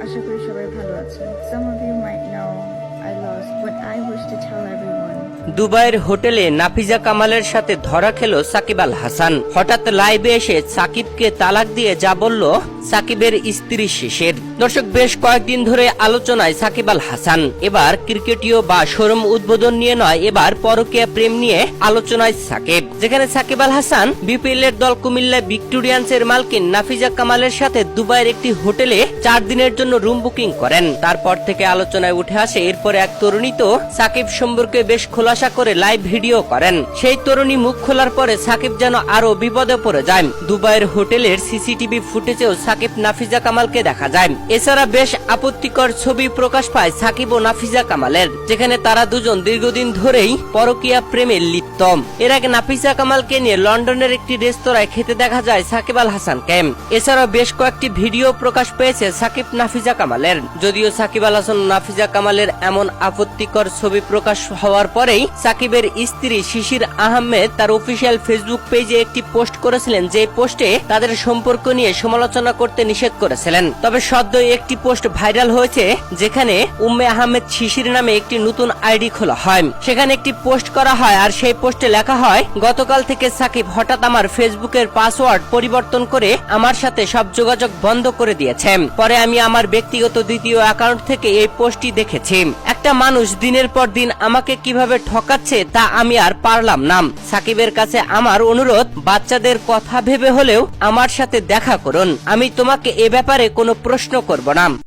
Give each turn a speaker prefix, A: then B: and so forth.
A: আশা করি সবাই ভালো আছেন। Some of you might know I lost what I wish to tell everyone.
B: দুবাইয়ের হোটেলে নাফিজা কামালের সাথে ধরা খেল সাকিব আল হাসান। হঠাৎ লাইভে এসে সাকিবকে তালাক দিয়ে যা বলল সাকিবের স্ত্রী শিশির। দর্শক, বেশ কয়েকদিন ধরে আলোচনায় সাকিব আল হাসান। এবার ক্রিকেটীয় বা শোরুম উদ্বোধন নিয়ে নয়, এবার পরকীয়া প্রেম নিয়ে আলোচনায় সাকিব। যেখানে সাকিব আল হাসান বিপিএল এর দল কুমিল্লা ভিক্টোরিয়ান্সের মালকিন নাফিজা কামালের সাথে দুবাইয়ের একটি হোটেলে 4 দিনের জন্য রুম বুকিং করেন। তারপর থেকে আলোচনায় উঠে আসে এরপরে এক তরুণী তো সাকিব সম্পর্কে বেশ খোলাসা করে লাইভ ভিডিও করেন। সেই তরুণী মুখ খোলার পরে সাকিব যেন আরো বিপদে পড়ে যায়। দুবাইয়ের হোটেলের সিসিটিভি ফুটেজেও সাকিব নাফিজা কামালকে দেখা যায়। এছাড়া বেশ আপত্তিকর ছবি প্রকাশ পায় সাকিব ও নাফিজা কামালের, যেখানে তারা দুজন দীর্ঘদিন ধরেই পরকীয়া প্রেমে লিপ্ত। এর আগে নাফিজা কামালকে নিয়ে লন্ডনের একটি রেস্তোরাঁয় খেতে দেখা যায় সাকিব আল হাসানকে। এছাড়াও বেশ কয়েকটি ভিডিও প্রকাশ পেয়েছে সাকিব নাফিজা কামালের। যদিও সাকিব আল হাসান ও নাফিজা কামালের এমন আপত্তিকর ছবি প্রকাশ হওয়ার পরেই সাকিবের স্ত্রী শিশির আহমেদ তার অফিসিয়াল ফেসবুক পেজে একটি পোস্ট করেছিলেন, যে পোস্টে তাদের সম্পর্ক নিয়ে সমালোচনা করতে নিষেধ করেছিলেন। তবে সদ্যই একটি পোস্ট ভাইরাল হয়েছে, যেখানে উম্মে আহমেদ শিশির নামে একটি নতুন আইডি খোলা হয়। সেখানে একটি পোস্ট করা হয়, আর সেই পোস্টে লেখা হয়, গতকাল থেকে সাকিব হঠাৎ আমার ফেসবুকের পাসওয়ার্ড পরিবর্তন করে আমার সাথে সব যোগাযোগ বন্ধ করে দিয়েছে। পরে আমি আমার ব্যক্তিগত দ্বিতীয় অ্যাকাউন্ট থেকে এই পোস্টটি দেখেছি। একটা মানুষ দিনের পর দিন আমাকে কিভাবে ঠকাচ্ছে তা আমি আর পারলাম না। সাকিবের কাছে আমার অনুরোধ, বাচ্চাদের কথা ভেবে হলেও আমার সাথে দেখা করুন। আমি তোমাকে এ ব্যাপারে কোনো প্রশ্ন করব না।